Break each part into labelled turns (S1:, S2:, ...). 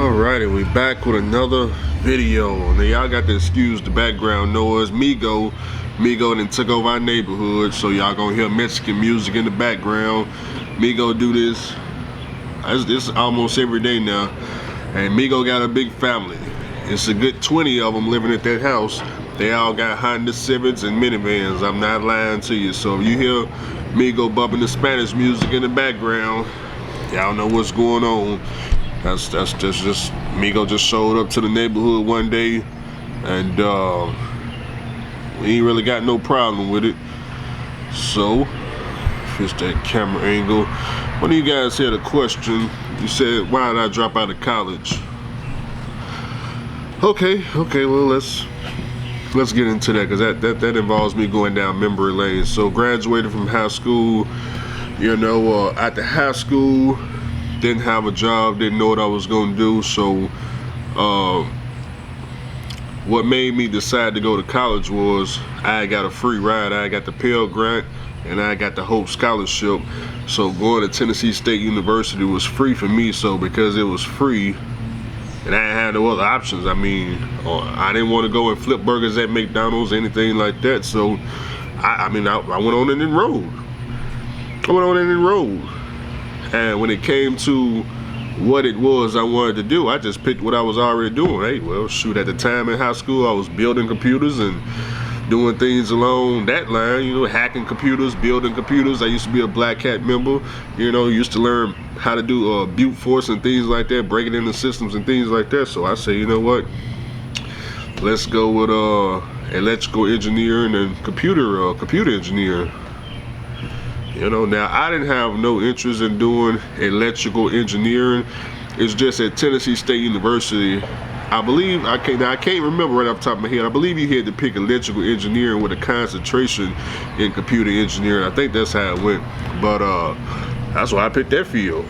S1: Alrighty, we back with another video. Now y'all got to excuse the background noise. Migo then took over our neighborhood, so y'all gonna hear Mexican music in the background. Migo do this. It's almost every day now. And Migo got a big family. It's a good 20 of them living at that house. They all got Honda Civics and minivans. I'm not lying to you. So if you hear Migo bumping the Spanish music in the background, y'all know what's going on. That's just Migo just showed up to the neighborhood one day, and we ain't really got no problem with it. So, fix that camera angle. One of you guys had a question. You said, why did I drop out of college? Okay, well let's get into that, because that involves me going down memory lane. So graduated from high school, after high school, didn't have a job, didn't know what I was gonna do. So what made me decide to go to college was I got a free ride. I got the Pell Grant and I got the Hope Scholarship. So going to Tennessee State University was free for me. So because it was free and I had no other options, I didn't want to go and flip burgers at McDonald's, anything like that. So I went on and enrolled. And when it came to what it was I wanted to do, I just picked what I was already doing. Hey, well, shoot, at the time in high school, I was building computers and doing things along that line, hacking computers, building computers. I used to be a Black Hat member, used to learn how to do brute force and things like that, breaking into systems and things like that. So I say, you know what, let's go with electrical engineering and computer engineering. Now I didn't have no interest in doing electrical engineering. It's just at Tennessee State University, I believe, I can't remember right off the top of my head, I believe you had to pick electrical engineering with a concentration in computer engineering. I think that's how it went, but that's why I picked that field.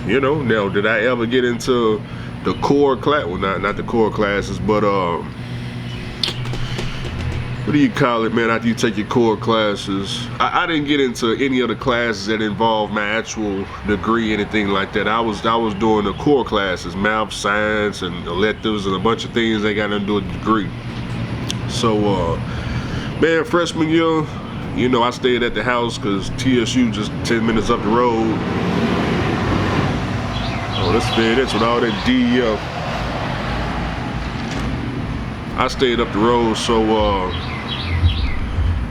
S1: Now did I ever get into the core class? Well, not the core classes, but what do you call it, man, after you take your core classes? I didn't get into any of the classes that involved my actual degree, anything like that. I was doing the core classes, math, science, and electives, and a bunch of things that got nothing to do with the degree. So, man, freshman year, I stayed at the house because TSU just 10 minutes up the road. Oh, that's fair, that's with all that DEF. I stayed up the road, so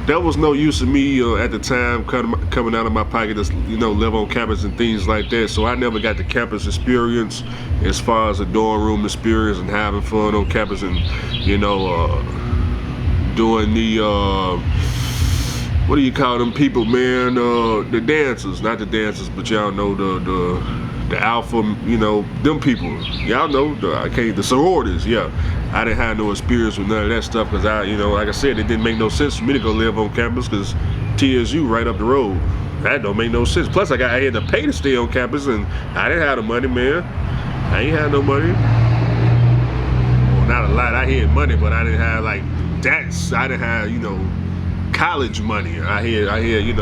S1: there was no use of me at the time coming out of my pocket to live on campus and things like that. So I never got the campus experience as far as the dorm room experience and having fun on campus and doing the what do you call them people, man? The dancers, not the dancers, but y'all know the alpha, them people. Y'all know the sororities, yeah. I didn't have no experience with none of that stuff because like I said, it didn't make no sense for me to go live on campus because TSU right up the road. That don't make no sense. Plus, I had to pay to stay on campus, and I didn't have the money, man. I ain't had no money. Well, not a lot. I had money, but I didn't have I didn't have college money. I had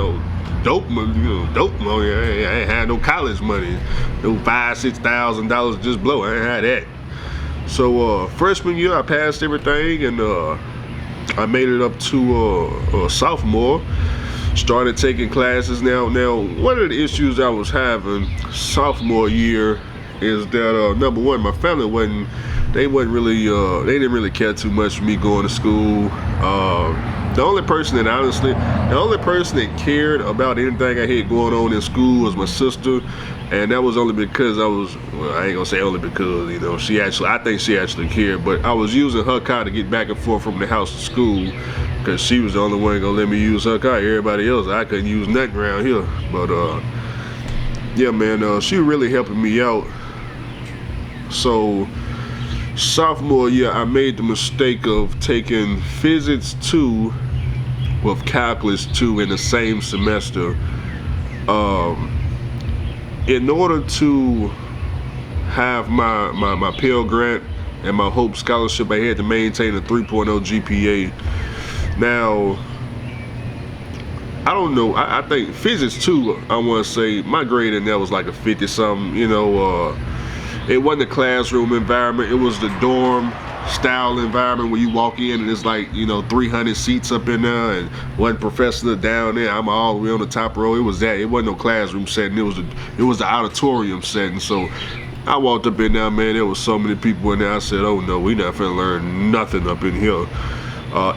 S1: dope money. I ain't had no college money. No $5,000-6,000 just blow. I ain't had that. So freshman year, I passed everything, and I made it up to sophomore. Started taking classes. Now, one of the issues I was having sophomore year is that number one, my family they didn't really care too much for me going to school. The only person that cared about anything I had going on in school was my sister, and that was only because I ain't gonna say only because, I think she actually cared, but I was using her car to get back and forth from the house to school, because she was the only one gonna let me use her car. Everybody else, I couldn't use nothing around here. But yeah, man, she really helping me out. So sophomore year, I made the mistake of taking physics 2 with calculus 2 in the same semester. In order to have my Pell Grant and my Hope Scholarship, I had to maintain a 3.0 GPA. Now, I don't know, I think physics 2, I want to say my grade in there was like a 50 something, It wasn't a classroom environment. It was the dorm style environment where you walk in and it's like, you know, 300 seats up in there and one professor down there. I'm all the way on the top row. It was that. It wasn't no classroom setting. It was the auditorium setting. So I walked up in there, man. There was so many people in there. I said, oh no, we not finna learn nothing up in here.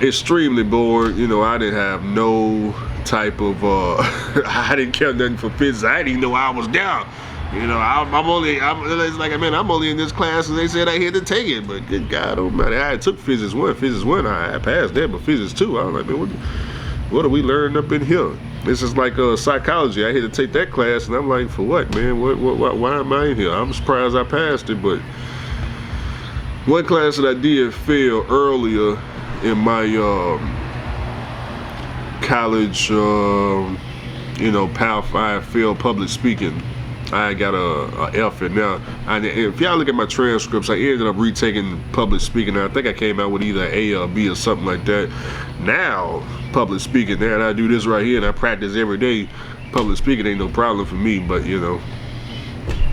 S1: Extremely bored. You know, I didn't have no type of I didn't care nothing for physics. I didn't even know I was down. You know, it's like, man, I'm only in this class and they said I had to take it, but good God almighty, I took physics 1, I passed that, but physics 2, I was like, man, what are we learning up in here? This is like psychology. I had to take that class and I'm like, for what, man? Why am I in here? I'm surprised I passed it, but one class that I did fail earlier in my college, you know, Power 5 failed public speaking. I got a F in now. If y'all look at my transcripts, I ended up retaking public speaking. I think I came out with either A or B or something like that. Now, public speaking, now that I do this right here and I practice every day, public speaking ain't no problem for me, but you know,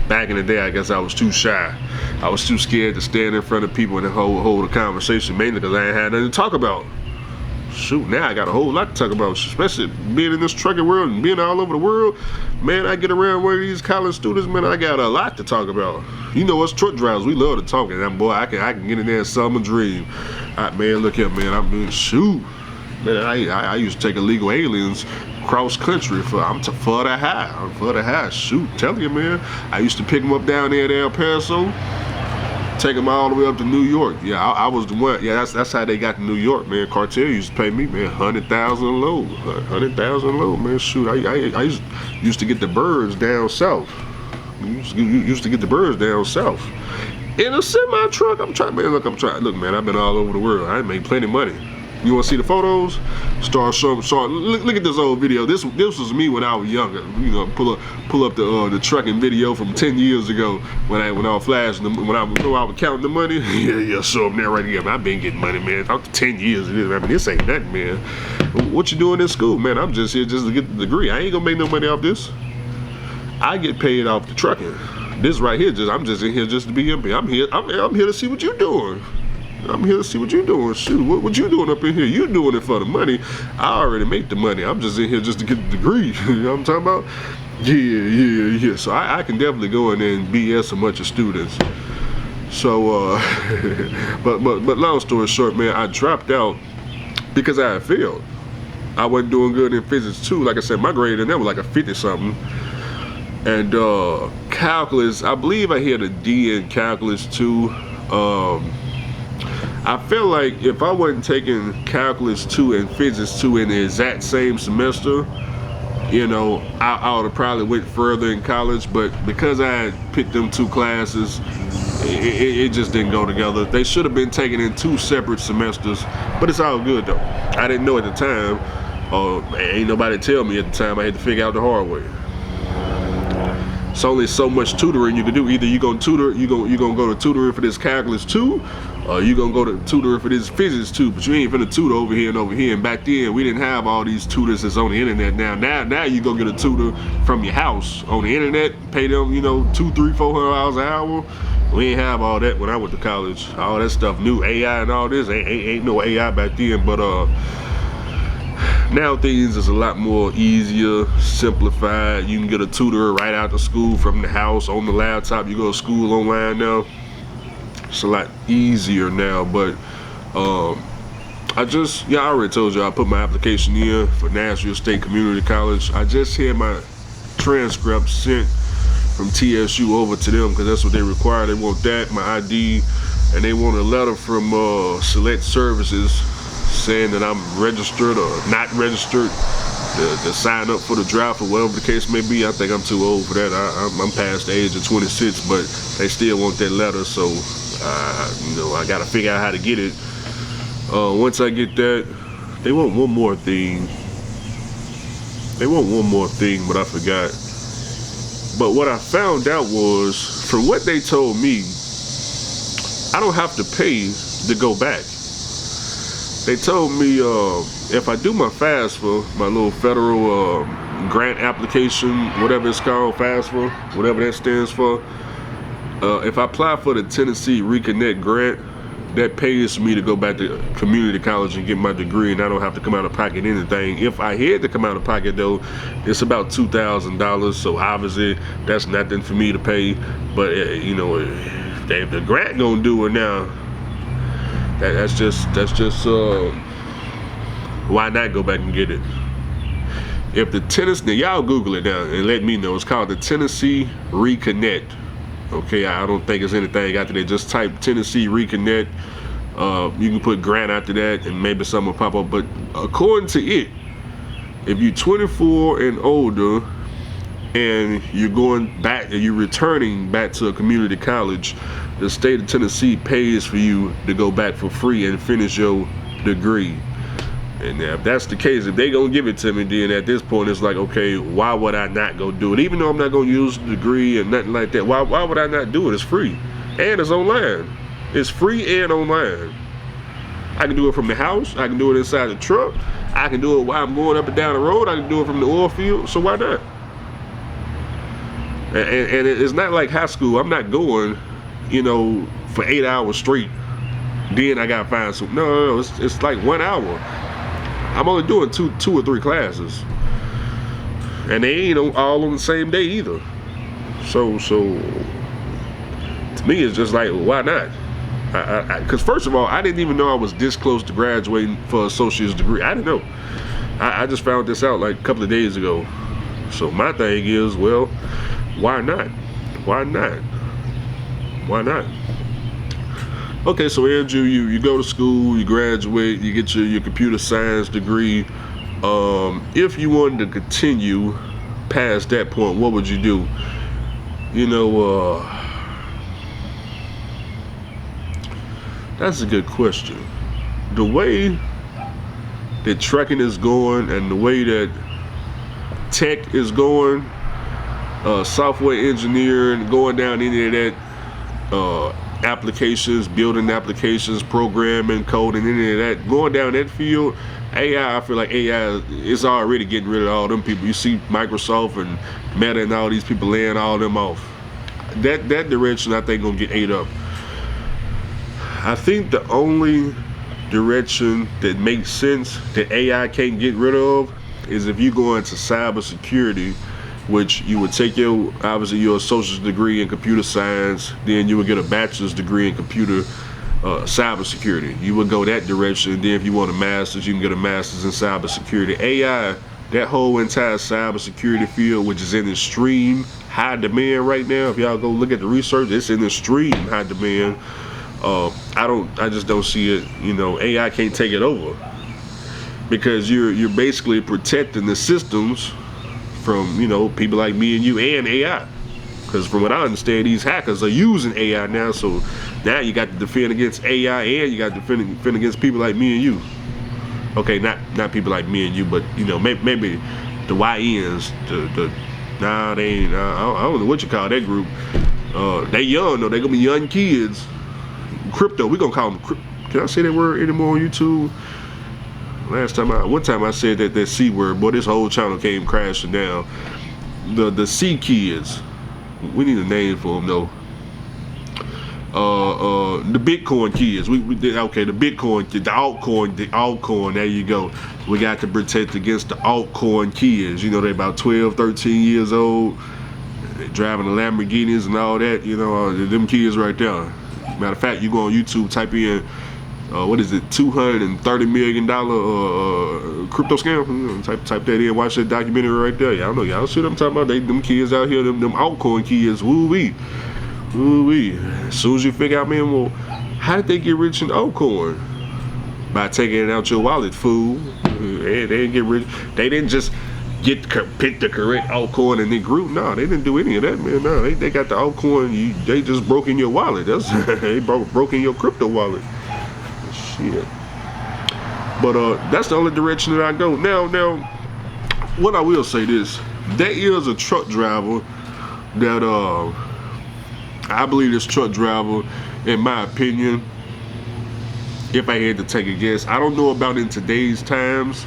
S1: back in the day, I guess I was too shy. I was too scared to stand in front of people and hold a conversation, mainly because I ain't had nothing to talk about. Shoot, now I got a whole lot to talk about, especially being in this trucking world and being all over the world. Man, I get around one of these college students, man, I got a lot to talk about. You know us truck drivers, we love to talk, and boy, I can get in there and sell my dream. Man, look here, man, I mean, shoot. Man, I used to take illegal aliens cross country for the high. Shoot, telling you, man. I used to pick them up down there at El Paso, take them all the way up to New York. Yeah, I was the one. Yeah, that's how they got to New York, man. Cartel used to pay me, man, 100,000 low, 100,000 low, man. Shoot, I used to get the birds down south. Used to get the birds down south in a semi truck. Look, man. I've been all over the world. I made plenty of money. You want to see the photos? Look at this old video. This was me when I was younger. You know, pull up the trucking video from 10 years ago when I was flashing them, when I was counting the money. yeah, show them there right here. Man, I've been getting money, man. Up to 10 years. I mean, this ain't nothing, man. What you doing in school, man? I'm just here just to get the degree. I ain't gonna make no money off this. I get paid off the trucking. This right here, I'm just in here just to be MP. I'm here to see what you're doing. I'm here to see what you're doing. Shoot, what you doing up in here? You doing it for the money. I already make the money. I'm just in here just to get the degree. You know what I'm talking about? Yeah. So I can definitely go in there and BS a bunch of students. So, but long story short, man, I dropped out because I had failed. I wasn't doing good in physics too. Like I said, my grade in there was like a 50-something. And calculus, I believe I had a D in calculus too. I feel like if I wasn't taking calculus 2 and physics 2 in the exact same semester, you know, I would have probably went further in college, but because I had picked them 2 classes, it just didn't go together. They should have been taken in 2 separate semesters, but it's all good though. I didn't know at the time, ain't nobody tell me at the time. I had to figure out the hard way. It's only so much tutoring you can do. Either you gonna go to tutoring for this calculus 2, or you gonna go to tutoring for this physics 2. But you ain't finna tutor over here and over here. And back then we didn't have all these tutors that's on the internet. Now you go get a tutor from your house on the internet, pay them, you know, $200, $300, $400 an hour. We ain't have all that when I went to college. All that stuff, new AI and all this. Ain't no AI back then, but now things is a lot more easier, simplified. You can get a tutor right out of school from the house on the laptop. You go to school online now. It's a lot easier now, but I already told you I put my application in for Nashville State Community College. I just had my transcript sent from TSU over to them because that's what they require. They want that, my ID, and they want a letter from Select Services saying that I'm registered or not registered to sign up for the draft or whatever the case may be. I think I'm too old for that. I'm past the age of 26, but they still want that letter, so you know, I gotta figure out how to get it. Once I get that, they want one more thing. But I forgot. But what I found out was, from what they told me, I don't have to pay to go back. They told me if I do my FAFSA, my little federal grant application, whatever it's called, FAFSA, whatever that stands for, if I apply for the Tennessee Reconnect grant, that pays for me to go back to community college and get my degree, and I don't have to come out of pocket anything. If I had to come out of pocket though, it's about $2,000, so obviously that's nothing for me to pay. But you know, if the grant gonna do it now, that's just why not go back and get it? If the Tennessee, now y'all Google it now and let me know. It's called the Tennessee Reconnect. Okay, I don't think it's anything after that. Just type Tennessee Reconnect. You can put grant after that and maybe something will pop up. But according to it, if you're 24 and older and you're going back and you're returning back to a community college, the state of Tennessee pays for you to go back for free and finish your degree. And if that's the case, if they gonna give it to me, then at this point it's like, okay, why would I not go do it? Even though I'm not gonna use the degree and nothing like that, why would I not do it? It's free and it's online. It's free and online. I can do it from the house. I can do it inside the truck. I can do it while I'm going up and down the road. I can do it from the oil field. So why not? And it's not like high school. I'm not going, you know, for 8 hours straight. Then I gotta find some. No. It's like 1 hour. I'm only doing two or three classes, and they ain't all on the same day either. So to me, it's just like, why not? Because first of all, I didn't even know I was this close to graduating for an associate's degree. I didn't know. I just found this out like a couple of days ago. So my thing is, well, why not? Why not? Why not? Okay, so Andrew, you go to school, you graduate, you get your computer science degree. If you wanted to continue past that point, what would you do? You know, that's a good question. The way that trucking is going and the way that tech is going, software engineering, going down any of that, applications, building applications, programming, coding, any of that, going down that field, AI, I feel like AI is already getting rid of all them people. You see Microsoft and Meta and all these people laying all them off. That direction I think gonna get ate up. I think the only direction that makes sense that AI can't get rid of is if you go into cybersecurity, which you would take obviously your associate's degree in computer science, then you would get a bachelor's degree in computer cybersecurity. You would go that direction. Then if you want a master's, you can get a master's in cybersecurity. AI, that whole entire cybersecurity field, which is in extreme high demand right now. If y'all go look at the research, it's in extreme high demand. I just don't see it. You know, AI can't take it over because you're basically protecting the systems from, you know, people like me and you and AI. Because from what I understand, these hackers are using AI now, so now you got to defend against AI and you got to defend against people like me and you. Okay, not people like me and you, but you know, maybe the YNs, nah, they ain't, I don't know what you call that group. They young though, they gonna be young kids. Crypto, we gonna call them can I say that word anymore on YouTube? One time I said that C word, boy, this whole channel came crashing down. The C kids, we need a name for them though. The Bitcoin kids, we did okay. The Bitcoin, the altcoin. There you go. We got to protect against the altcoin kids. You know, they about 12, 13 years old. They driving the Lamborghinis and all that. You know, them kids right there. Matter of fact, you go on YouTube, type in. What is it? $230 million crypto scam. You know, type that in. Watch that documentary right there. Y'all know y'all see what I'm talking about. Them kids out here, them altcoin kids. Woo wee. As soon as you figure out, man, well, how did they get rich in altcoin? By taking it out your wallet, fool. They didn't get rich. They didn't just pick the correct altcoin and then grew. No, they didn't do any of that, man. No, they got the altcoin. They just broke in your wallet. They broke in your crypto wallet. Shit. But that's the only direction that I go. Now, what I will say this: there is a truck driver that I believe this truck driver, in my opinion, if I had to take a guess, I don't know about in today's times.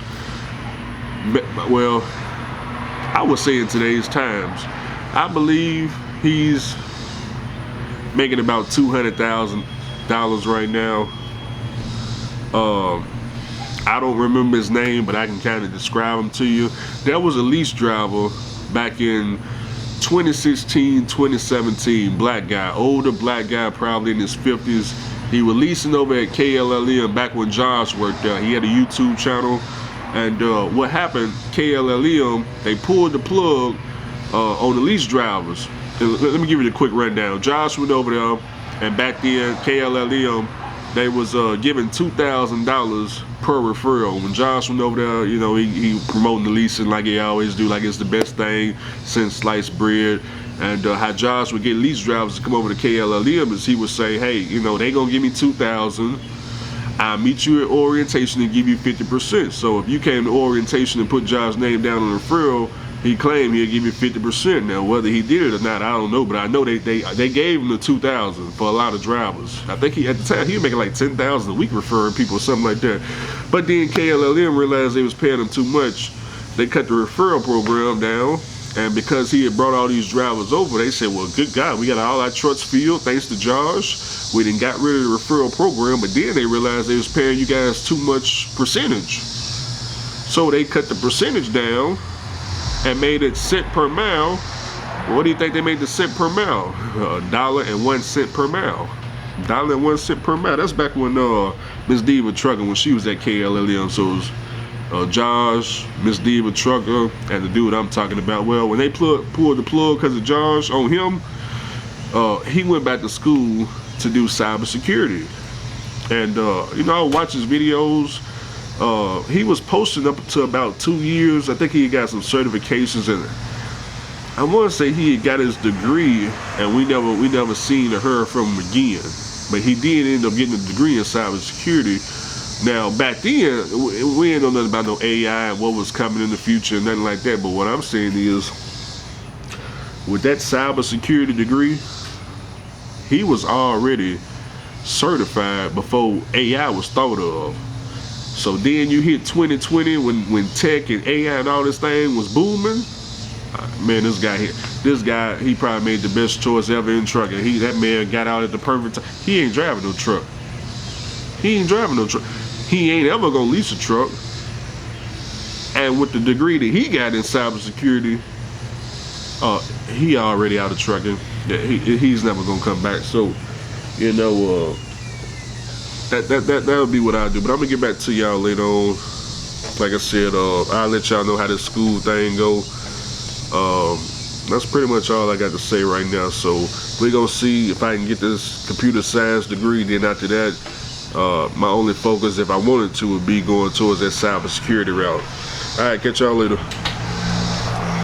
S1: Well, I would say in today's times, I believe he's making about $200,000 right now. I don't remember his name, but I can kind of describe him to you. There was a lease driver back in 2016, 2017, black guy, older black guy, probably in his 50s. He was leasing over at KLLM back when Josh worked there. He had a YouTube channel, and what happened, KLLM, they pulled the plug on the lease drivers. And let me give you the quick rundown. Josh went over there, and back then, KLLM, they was giving $2,000 per referral. When Josh went over there, you know, he promoting the leasing like he always do, like it's the best thing since sliced bread. And how Josh would get lease drivers to come over to KLLM is he would say, hey, you know, they gonna give me $2,000. I'll meet you at orientation and give you 50%. So if you came to orientation and put Josh's name down on the referral, he claimed he'd give you 50%. Now, whether he did it or not, I don't know. But I know they gave him the $2,000 for a lot of drivers. I think at the time he was making like $10,000 a week referring people or something like that. But then KLLM realized they was paying him too much. They cut the referral program down. And because he had brought all these drivers over, they said, well, good God, we got all our trucks filled thanks to Josh. We done got rid of the referral program, but then they realized they was paying you guys too much percentage. So they cut the percentage down and made it cent per mile. What do you think they made the cent per mile? $1.01 per mile. $1.01 per mile. That's back when Miss Diva Trucker, when she was at KLLM. So it was Josh, Miss Diva Trucker, and the dude I'm talking about. Well, when they pulled the plug because of Josh on him, he went back to school to do cybersecurity. And you know, I watch his videos. He was posting up to about 2 years. I think he got some certifications, and I want to say he had got his degree, and we never seen or heard from him again. But he did end up getting a degree in cybersecurity. Now, back then, we ain't know nothing about no AI and what was coming in the future and nothing like that. But what I'm saying is, with that cybersecurity degree, he was already certified before AI was thought of. So then you hit 2020 when tech and AI and all this thing was booming. Man, this guy, he probably made the best choice ever in trucking. That man got out at the perfect time. He ain't driving no truck. He ain't driving no truck. He ain't ever gonna lease a truck. And with the degree that he got in cybersecurity, he already out of trucking. Yeah, he's never gonna come back. So, you know, that'll be what I do. But I'm gonna get back to y'all later on. Like I said, I'll let y'all know how this school thing go. That's pretty much all I got to say right now. So we're gonna see if I can get this computer science degree. Then after that, my only focus, if I wanted to, would be going towards that cybersecurity route. All right, catch y'all later.